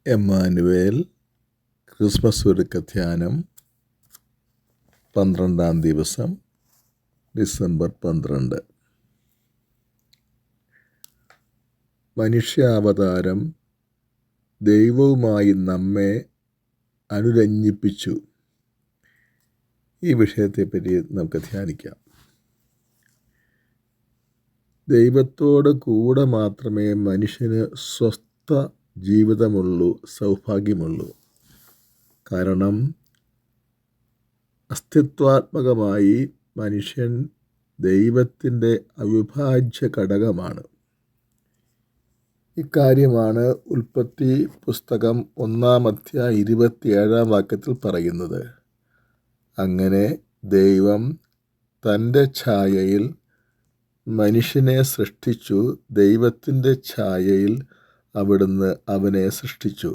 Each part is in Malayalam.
എമ്മാനുവേൽ ക്രിസ്മസ് ഒരുക്കധ്യാനം 12-ാം ദിവസം ഡിസംബർ 12. മനുഷ്യാവതാരം ദൈവവുമായി നമ്മെ അനുരഞ്ജിപ്പിച്ചു. ഈ വിഷയത്തെപ്പറ്റി നമുക്ക് ധ്യാനിക്കാം. ദൈവത്തോട് കൂടെ മാത്രമേ മനുഷ്യന് സ്വസ്ഥ ജീവിതമുള്ളൂ, സൗഭാഗ്യമുള്ളൂ. കാരണം അസ്തിത്വാത്മകമായി മനുഷ്യൻ ദൈവത്തിൻ്റെ അവിഭാജ്യ ഘടകമാണ്. ഇക്കാര്യമാണ് ഉൽപ്പത്തി പുസ്തകം 1-ാം-27 പറയുന്നത്. അങ്ങനെ ദൈവം തൻ്റെ ഛായയിൽ മനുഷ്യനെ സൃഷ്ടിച്ചു, ദൈവത്തിൻ്റെ ഛായയിൽ അവിടുന്ന് അവനെ സൃഷ്ടിച്ചു.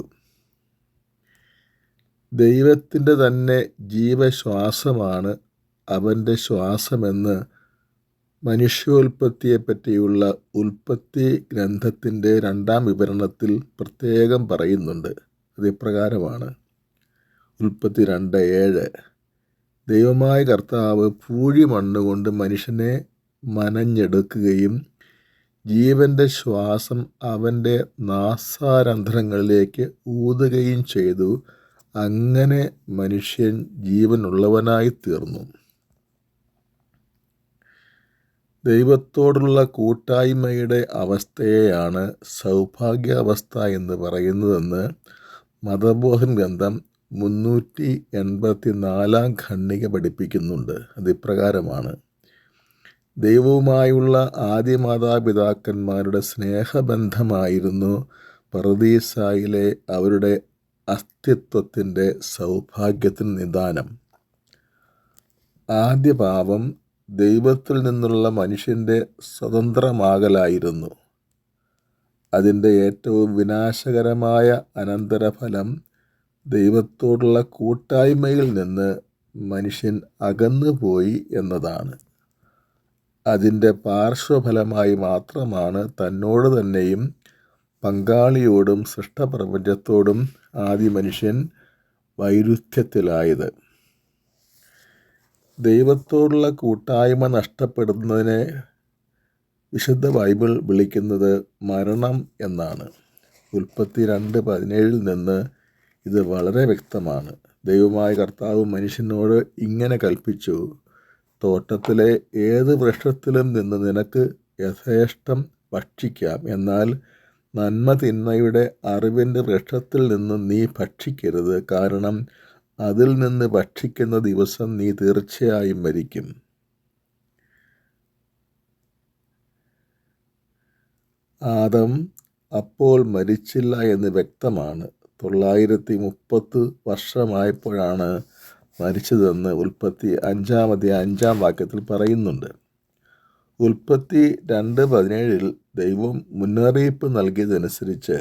ദൈവത്തിൻ്റെ തന്നെ ജീവശ്വാസമാണ് അവൻ്റെ ശ്വാസമെന്ന് മനുഷ്യോൽപ്പത്തിയെപ്പറ്റിയുള്ള ഉൽപ്പത്തി ഗ്രന്ഥത്തിൻ്റെ 2-ാം വിവരണത്തിൽ പ്രത്യേകം പറയുന്നുണ്ട്. അത് ഇപ്രകാരമാണ്: ഉൽപ്പത്തി 2:7 ദൈവമായ കർത്താവ് പൂഴി മണ്ണുകൊണ്ട് മനുഷ്യനെ മനഞ്ഞെടുക്കുകയും ജീവൻ്റെ ശ്വാസം അവൻ്റെ നാസാരന്ധ്രങ്ങളിലേക്ക് ഊതുകയും ചെയ്തു. അങ്ങനെ മനുഷ്യൻ ജീവനുള്ളവനായി തീർന്നു. ദൈവത്തോടുള്ള കൂട്ടായ്മയുടെ അവസ്ഥയെയാണ് സൗഭാഗ്യാവസ്ഥ എന്ന് പറയുന്നതെന്ന് മതബോധൻ ഗ്രന്ഥം 384-ാം ഖണ്ഡിക പഠിപ്പിക്കുന്നുണ്ട്. അതിപ്രകാരമാണ്: ദൈവവുമായുള്ള ആദ്യ മാതാപിതാക്കന്മാരുടെ സ്നേഹബന്ധമായിരുന്നു പറുദീസായിലെ അവരുടെ അസ്തിത്വത്തിൻ്റെ സൗഭാഗ്യത്തിന് നിദാനം. ആദ്യ പാപം ദൈവത്തിൽ നിന്നുള്ള മനുഷ്യൻ്റെ സ്വതന്ത്രമാകലായിരുന്നു. അതിൻ്റെ ഏറ്റവും വിനാശകരമായ അനന്തരഫലം ദൈവത്തോടുള്ള കൂട്ടായ്മയിൽ നിന്ന് മനുഷ്യൻ അകന്നുപോയി എന്നതാണ്. അതിൻ്റെ പാർശ്വഫലമായി മാത്രമാണ് തന്നോട് തന്നെയും പങ്കാളിയോടും സൃഷ്ടപ്രപഞ്ചത്തോടും ആദ്യ മനുഷ്യൻ വൈരുദ്ധ്യത്തിലായത്. ദൈവത്തോടുള്ള കൂട്ടായ്മ നഷ്ടപ്പെടുന്നതിനെ വിശുദ്ധ ബൈബിൾ വിളിക്കുന്നത് മരണം എന്നാണ്. ഉൽപ്പത്തി 2:17 നിന്ന് ഇത് വളരെ വ്യക്തമാണ്. ദൈവമായ കർത്താവ് മനുഷ്യനോട് ഇങ്ങനെ കൽപ്പിച്ചു: തോട്ടത്തിലെ ഏത് വൃക്ഷത്തിലും നിന്ന് നിനക്ക് യഥേഷ്ടം ഭക്ഷിക്കാം, എന്നാൽ നന്മ തിന്മയുടെ അറിവിൻ്റെ വൃക്ഷത്തിൽ നിന്ന് നീ ഭക്ഷിക്കരുത്. കാരണം അതിൽ നിന്ന് ഭക്ഷിക്കുന്ന ദിവസം നീ തീർച്ചയായും മരിക്കും. ആദം അപ്പോൾ മരിച്ചില്ല എന്ന് വ്യക്തമാണ്. 930 വർഷമായപ്പോഴാണ് മരിച്ചതെന്ന് ഉൽപ്പത്തി 5-ാം പറയുന്നുണ്ട്. ഉൽപ്പത്തി 2:17 ദൈവം മുന്നറിയിപ്പ് നൽകിയതനുസരിച്ച്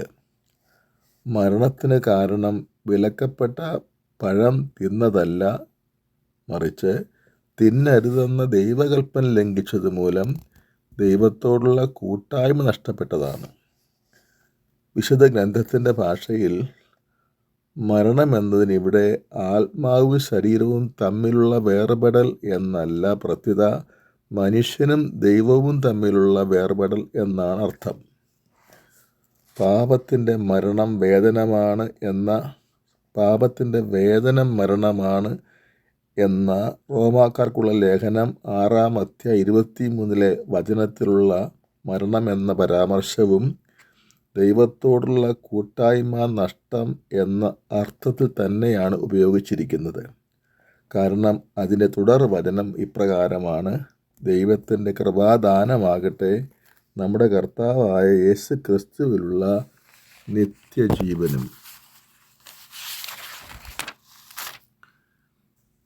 മരണത്തിന് കാരണം വിലക്കപ്പെട്ട പഴം തിന്നതല്ല, മറിച്ച് തിന്നരുതെന്ന ദൈവകൽപ്പന ലംഘിച്ചതുമൂലം ദൈവത്തോടുള്ള കൂട്ടായ്മ നഷ്ടപ്പെട്ടതാണ്. വിശുദ്ധ ഗ്രന്ഥത്തിൻ്റെ ഭാഷയിൽ മരണമെന്നതിന് ഇവിടെ ആത്മാവും ശരീരവും തമ്മിലുള്ള വേർപെടൽ എന്നല്ല, പ്രത്യുത മനുഷ്യനും ദൈവവും തമ്മിലുള്ള വേർപെടൽ എന്നാണ് അർത്ഥം. പാപത്തിൻ്റെ വേദനം മരണമാണ് എന്ന റോമാക്കാർക്കുള്ള ലേഖനം 6-23 മരണമെന്ന പരാമർശവും ദൈവത്തോടുള്ള കൂട്ടായ്മ നഷ്ടം എന്ന അർത്ഥത്തിൽ തന്നെയാണ് ഉപയോഗിച്ചിരിക്കുന്നത്. കാരണം അതിൻ്റെ തുടർ വചനം ഇപ്രകാരമാണ്: ദൈവത്തിൻ്റെ കൃപാദാനമാകട്ടെ നമ്മുടെ കർത്താവായ യേശു ക്രിസ്തുവിലുള്ള നിത്യജീവനും.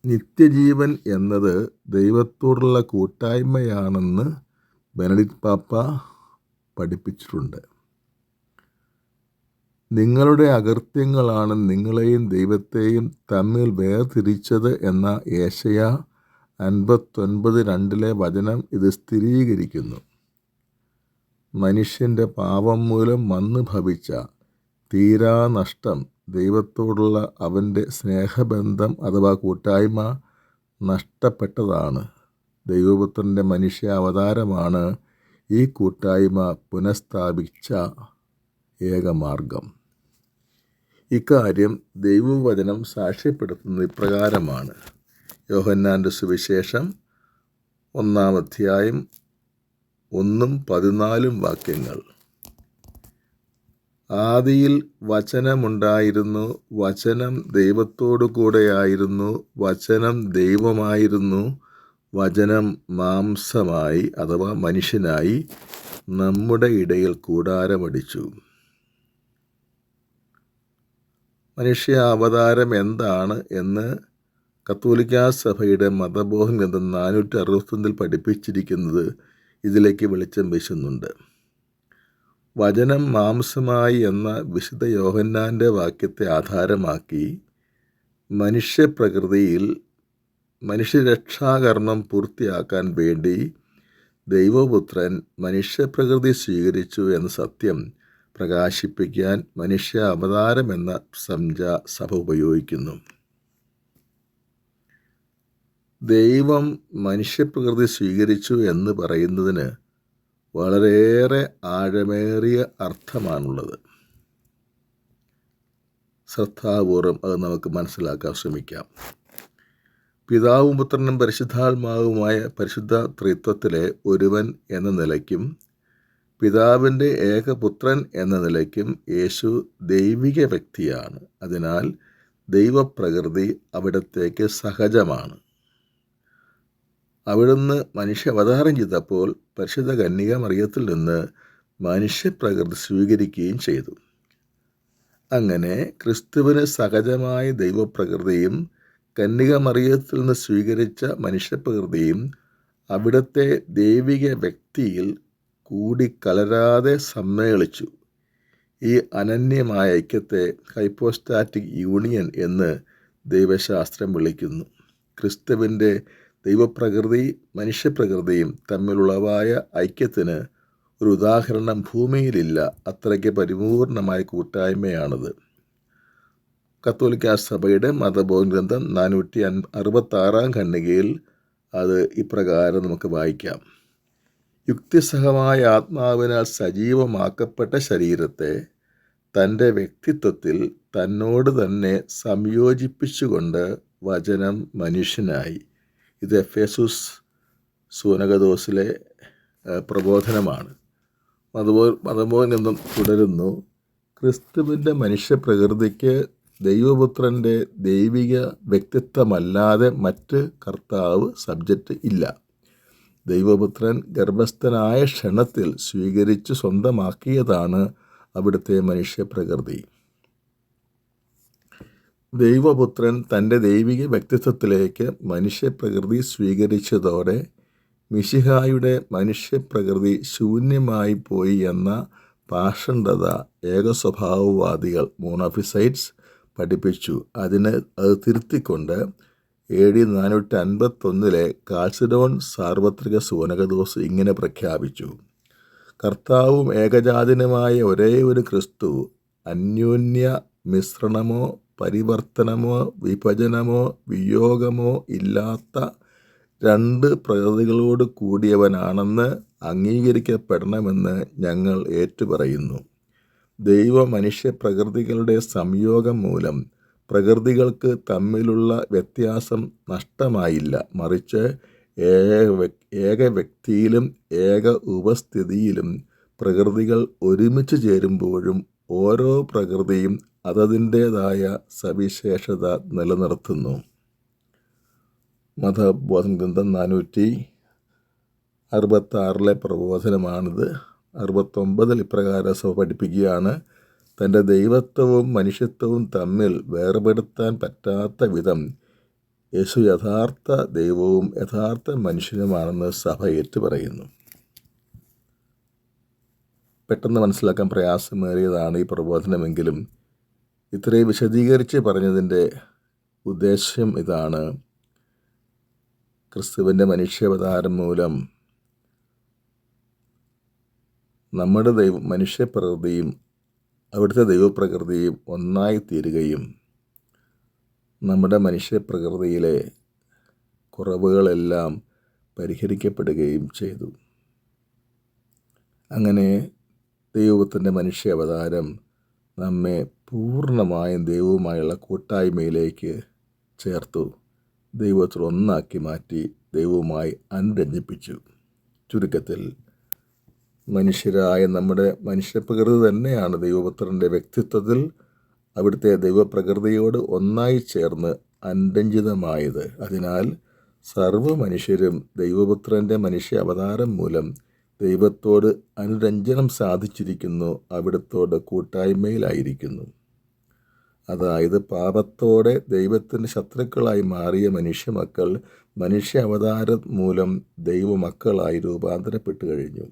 നിത്യജീവൻ എന്നത് ദൈവത്തോടുള്ള കൂട്ടായ്മയാണെന്ന് ബെനഡിക്ട് പാപ്പ പഠിപ്പിച്ചിട്ടുണ്ട്. നിങ്ങളുടെ അകൃത്യങ്ങളാണ് നിങ്ങളെയും ദൈവത്തെയും തമ്മിൽ വേർതിരിച്ചത് എന്ന യേശയ്യാ 59:2 വചനം ഇത് സ്ഥിരീകരിക്കുന്നു. മനുഷ്യൻ്റെ പാപം മൂലം വന്നു ഭവിച്ച തീരാ നഷ്ടം. ദൈവത്തോടുള്ള അവൻ്റെ സ്നേഹബന്ധം അഥവാ കൂട്ടായ്മ നഷ്ടപ്പെട്ടതാണ്. ദൈവപുത്രൻ്റെ മനുഷ്യ അവതാരമാണ് ഈ കൂട്ടായ്മ പുനഃസ്ഥാപിച്ച ഏകമാർഗം. ഇക്കാര്യം ദൈവവചനം സാക്ഷ്യപ്പെടുത്തുന്നത് ഇപ്രകാരമാണ്. യോഹന്നാൻ്റെ സുവിശേഷം 1-ാം അധ്യായം 1-14 വാക്യങ്ങൾ. ആദിയിൽ വചനമുണ്ടായിരുന്നു, വചനം ദൈവത്തോടു കൂടെയായിരുന്നു, വചനം ദൈവമായിരുന്നു, വചനം മാംസമായി അഥവാ മനുഷ്യനായി നമ്മുടെ ഇടയിൽ കൂടാരമടിച്ചു. മനുഷ്യ അവതാരം എന്താണ് എന്ന് കത്തോലിക്കാ സഭയുടെ മതബോധം ഗ്രന്ഥം 461 പഠിപ്പിച്ചിരിക്കുന്നത് ഇതിലേക്ക് വെളിച്ചം വീശുന്നുണ്ട്. വചനം മാംസമായി എന്ന വിശുദ്ധ യോഹന്നാൻ്റെ വാക്യത്തെ ആധാരമാക്കി മനുഷ്യപ്രകൃതിയിൽ മനുഷ്യരക്ഷാകർമ്മം പൂർത്തിയാക്കാൻ വേണ്ടി ദൈവപുത്രൻ മനുഷ്യപ്രകൃതി സ്വീകരിച്ചു എന്ന സത്യം പ്രകാശിപ്പിക്കാൻ മനുഷ്യ അവതാരം എന്ന സംജ്ഞ സഭ ഉപയോഗിക്കുന്നു. ദൈവം മനുഷ്യപ്രകൃതി സ്വീകരിച്ചു എന്ന് പറയുന്നതിന് വളരെയേറെ ആഴമേറിയ അർത്ഥമാണുള്ളത്. ശ്രദ്ധാപൂർവം അത് നമുക്ക് മനസ്സിലാക്കാൻ ശ്രമിക്കാം. പിതാവും പുത്രനും പരിശുദ്ധാത്മാവുമായ പരിശുദ്ധ ത്രിത്വത്തിലെ ഒരുവൻ എന്ന നിലയ്ക്കും പിതാവിൻ്റെ ഏകപുത്രൻ എന്ന നിലയ്ക്കും യേശു ദൈവിക വ്യക്തിയാണ്. അതിനാൽ ദൈവപ്രകൃതി അവിടത്തേക്ക് സഹജമാണ്. അവിടുന്ന് മനുഷ്യ അവതാരം ചെയ്തപ്പോൾ പരിശുദ്ധ കന്യക മറിയത്തിൽ നിന്ന് മനുഷ്യപ്രകൃതി സ്വീകരിക്കുകയും ചെയ്തു. അങ്ങനെ ക്രിസ്തുവിന് സഹജമായ ദൈവപ്രകൃതിയും കന്യക മറിയത്തിൽ നിന്ന് സ്വീകരിച്ച മനുഷ്യപ്രകൃതിയും അവിടുത്തെ ദൈവിക വ്യക്തിയിൽ കൂടിക്കലരാതെ സമ്മേളിച്ചു. ഈ അനന്യമായ ഐക്യത്തെ ഹൈപ്പോസ്റ്റാറ്റിക് യൂണിയൻ എന്ന് ദൈവശാസ്ത്രം വിളിക്കുന്നു. ക്രിസ്തുവിൻ്റെ ദൈവപ്രകൃതി മനുഷ്യപ്രകൃതിയും തമ്മിലുളവായ ഐക്യത്തിന് ഒരു ഉദാഹരണം ഭൂമിയിലില്ല. അത്രയ്ക്ക് പരിപൂർണമായ കൂട്ടായ്മയാണത്. കത്തോലിക്കാ സഭയുടെ മതബോധ ഗ്രന്ഥം 466 ഖണ്ഡികയിൽ അത് ഇപ്രകാരം നമുക്ക് വായിക്കാം. യുക്തിസഹമായ ആത്മാവിനാൽ സജീവമാക്കപ്പെട്ട ശരീരത്തെ തൻ്റെ വ്യക്തിത്വത്തിൽ തന്നോട് തന്നെ സംയോജിപ്പിച്ചുകൊണ്ട് വചനം മനുഷ്യനായി. ഇത് എഫേസുസ് സൂനകദോസിലെ പ്രബോധനമാണ്. മതബോധനം തുടരുന്നു. ക്രിസ്തുവിൻ്റെ മനുഷ്യപ്രകൃതിക്ക് ദൈവപുത്രൻ്റെ ദൈവിക വ്യക്തിത്വമല്ലാതെ മറ്റ് കർത്താവ് സബ്ജക്റ്റ് ഇല്ല. ദൈവപുത്രൻ ഗർഭസ്ഥനായ ക്ഷണത്തിൽ സ്വീകരിച്ച് സ്വന്തമാക്കിയതാണ് അവിടുത്തെ മനുഷ്യപ്രകൃതി. ദൈവപുത്രൻ തൻ്റെ ദൈവിക വ്യക്തിത്വത്തിലേക്ക് മനുഷ്യപ്രകൃതി സ്വീകരിച്ചതോടെ മിശിഹായുടെ മനുഷ്യപ്രകൃതി ശൂന്യമായി പോയി എന്ന പാഷണ്ഡത ഏകസ്വഭാവവാദികൾ മോണോഫിസൈറ്റ്സ് പഠിപ്പിച്ചു. അത് തിരുത്തിക്കൊണ്ട് AD 451 കാൽസിഡോൺ സാർവത്രിക സൂനകദോസ് ഇങ്ങനെ പ്രഖ്യാപിച്ചു: കർത്താവും ഏകജാതനുമായ ഒരേ ഒരു ക്രിസ്തു അന്യോന്യ മിശ്രണമോ പരിവർത്തനമോ വിഭജനമോ വിയോഗമോ ഇല്ലാത്ത രണ്ട് പ്രകൃതികളോട് കൂടിയവനാണെന്ന് അംഗീകരിക്കപ്പെടണമെന്ന് ഞങ്ങൾ ഏറ്റുപറയുന്നു. ദൈവ മനുഷ്യ പ്രകൃതികളുടെ സംയോഗം മൂലം പ്രകൃതികൾക്ക് തമ്മിലുള്ള വ്യത്യാസം നഷ്ടമായില്ല. മറിച്ച് ഏക വ്യക്തിയിലും ഏക ഉപസ്ഥിതിയിലും പ്രകൃതികൾ ഒരുമിച്ച് ചേരുമ്പോഴും ഓരോ പ്രകൃതിയും അതതിൻ്റേതായ സവിശേഷത നിലനിർത്തുന്നു. മതബോധന ഗ്രന്ഥം 466 പ്രബോധനമാണിത്. 69 ഇപ്രകാരം സഭ പഠിപ്പിക്കുകയാണ്: തൻ്റെ ദൈവത്വവും മനുഷ്യത്വവും തമ്മിൽ വേർപെടുത്താൻ പറ്റാത്ത വിധം യേശു യഥാർത്ഥ ദൈവവും യഥാർത്ഥ മനുഷ്യനുമാണെന്ന് സഭ ഏറ്റുപറയുന്നു. പെട്ടെന്ന് മനസ്സിലാക്കാൻ പ്രയാസമേറിയതാണ് ഈ പ്രബോധനമെങ്കിലും ഇത്രയും വിശദീകരിച്ച് പറഞ്ഞതിൻ്റെ ഉദ്ദേശ്യം ഇതാണ്: ക്രിസ്തുവിൻ്റെ മൂലം നമ്മുടെ മനുഷ്യപ്രകൃതിയും അവിടുത്തെ ദൈവപ്രകൃതിയും ഒന്നായിത്തീരുകയും നമ്മുടെ മനുഷ്യപ്രകൃതിയിലെ കുറവുകളെല്ലാം പരിഹരിക്കപ്പെടുകയും ചെയ്തു. അങ്ങനെ ദൈവത്തിൻ്റെ മനുഷ്യ അവതാരം നമ്മെ പൂർണ്ണമായും ദൈവവുമായുള്ള കൂട്ടായ്മയിലേക്ക് ചേർത്തു, ദൈവത്തിൽ ഒന്നാക്കി മാറ്റി, ദൈവവുമായി അനുരഞ്ജിപ്പിച്ചു. ചുരുക്കത്തിൽ മനുഷ്യരായ നമ്മുടെ മനുഷ്യപ്രകൃതി തന്നെയാണ് ദൈവപുത്രൻ്റെ വ്യക്തിത്വത്തിൽ അവിടുത്തെ ദൈവപ്രകൃതിയോട് ഒന്നായി ചേർന്ന് അനുരഞ്ജിതമായത്. അതിനാൽ സർവ്വ മനുഷ്യരും ദൈവപുത്രൻ്റെ മനുഷ്യ അവതാരം മൂലം ദൈവത്തോട് അനുരഞ്ജനം സാധിച്ചിരിക്കുന്നു, അവിടുത്തോട് കൂട്ടായ്മയിലായിരിക്കുന്നു. അതായത് പാപത്തോടെ ദൈവത്തിൻ്റെ ശത്രുക്കളായി മാറിയ മനുഷ്യമക്കൾ മനുഷ്യ അവതാരം മൂലം ദൈവമക്കളായി രൂപാന്തരപ്പെട്ടു കഴിഞ്ഞു.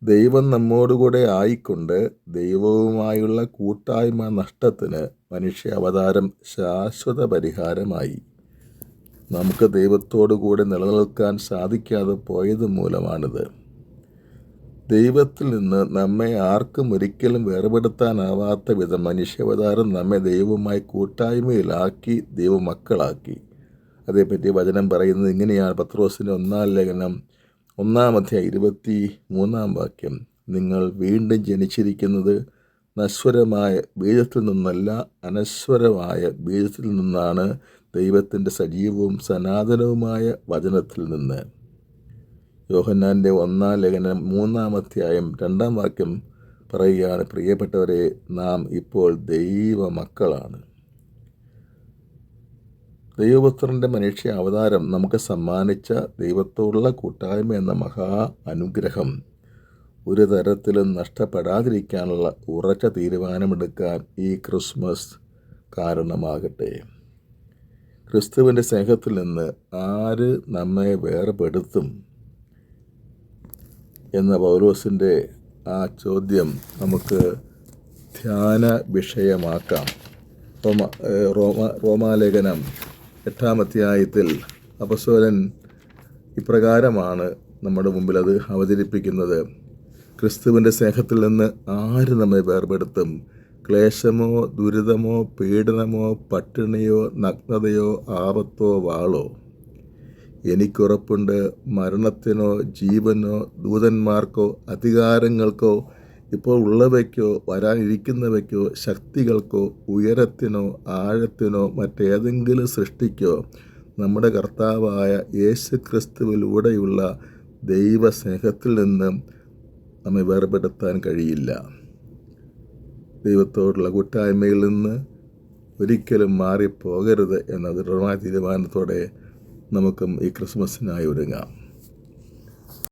ദൈവം നമ്മോടുകൂടെ ആയിക്കൊണ്ട് ദൈവവുമായുള്ള കൂട്ടായ്മ നഷ്ടത്തിന് മനുഷ്യ അവതാരം ശാശ്വത പരിഹാരമായി. നമുക്ക് ദൈവത്തോടു കൂടെ നിലനിൽക്കാൻ സാധിക്കാതെ പോയത് മൂലമാണിത്. ദൈവത്തിൽ നിന്ന് നമ്മെ ആർക്കും ഒരിക്കലും വേർപെടുത്താനാവാത്ത വിധം മനുഷ്യാവതാരം നമ്മെ ദൈവവുമായി കൂട്ടായ്മയിലാക്കി, ദൈവമക്കളാക്കി. അതേപ്പറ്റി വചനം പറയുന്നത് ഇങ്ങനെയാണ്. പത്രോസിൻ്റെ 1-ാം ലേഖനം 1-ാം അധ്യായം 23-ാം വാക്യം, നിങ്ങൾ വീണ്ടും ജനിച്ചിരിക്കുന്നത് നശ്വരമായ ബീജത്തിൽ നിന്നല്ല, അനശ്വരമായ ബീജത്തിൽ നിന്നാണ്, ദൈവത്തിൻ്റെ സജീവവും സനാതനവുമായ വചനത്തിൽ നിന്ന്. യോഹന്നാൻ്റെ 1-ാം ലേഖനം 3-ാം അധ്യായം 2-ാം വാക്യം പറയുകയാണ്, പ്രിയപ്പെട്ടവരെ, നാം ഇപ്പോൾ ദൈവമക്കളാണ്. ദൈവപുത്രൻ്റെ മനുഷ്യ അവതാരം നമുക്ക് സമ്മാനിച്ച ദൈവത്തോടുള്ള കൂട്ടായ്മ എന്ന മഹാ അനുഗ്രഹം ഒരു തരത്തിലും നഷ്ടപ്പെടാതിരിക്കാനുള്ള ഉറച്ച തീരുമാനമെടുക്കാൻ ഈ ക്രിസ്മസ് കാരണമാകട്ടെ. ക്രിസ്തുവിൻ്റെ സ്നേഹത്തിൽ നിന്ന് ആര് നമ്മെ വേർപെടുത്തും എന്ന പൗലോസിൻ്റെ ആ ചോദ്യം നമുക്ക് ധ്യാന വിഷയമാക്കാം. റോമാലേഖനം 8-ാം അധ്യായത്തിൽ അപ്പോസ്തലൻ ഇപ്രകാരമാണ് നമ്മുടെ മുമ്പിൽ അത് അവതരിപ്പിക്കുന്നത്. ക്രിസ്തുവിൻ്റെ സ്നേഹത്തിൽ നിന്ന് ആര് നമ്മെ വേർപെടുത്തും? ക്ലേശമോ, ദുരിതമോ, പീഡനമോ, പട്ടിണിയോ, നഗ്നതയോ, ആപത്തോ, വാളോ? എനിക്കുറപ്പുണ്ട്, മരണത്തിനോ ജീവനോ ദൂതന്മാർക്കോ അധികാരങ്ങൾക്കോ ഇപ്പോൾ ഉള്ളവയ്ക്കോ വരാനിരിക്കുന്നവയ്ക്കോ ശക്തികൾക്കോ ഉയരത്തിനോ ആഴത്തിനോ മറ്റേതെങ്കിലും സൃഷ്ടിക്കോ നമ്മുടെ കർത്താവായ യേശു ക്രിസ്തുവിലൂടെയുള്ള ദൈവസ്നേഹത്തിൽ നിന്ന് നമ്മെ വേർപെടുത്താൻ കഴിയില്ല. ദൈവത്തോടുള്ള കൂട്ടായ്മയിൽ നിന്ന് ഒരിക്കലും മാറിപ്പോകരുത് എന്ന ദൃഢമായ തീരുമാനത്തോടെ നമുക്കും ഈ ക്രിസ്മസിനായി ഒരുങ്ങാം.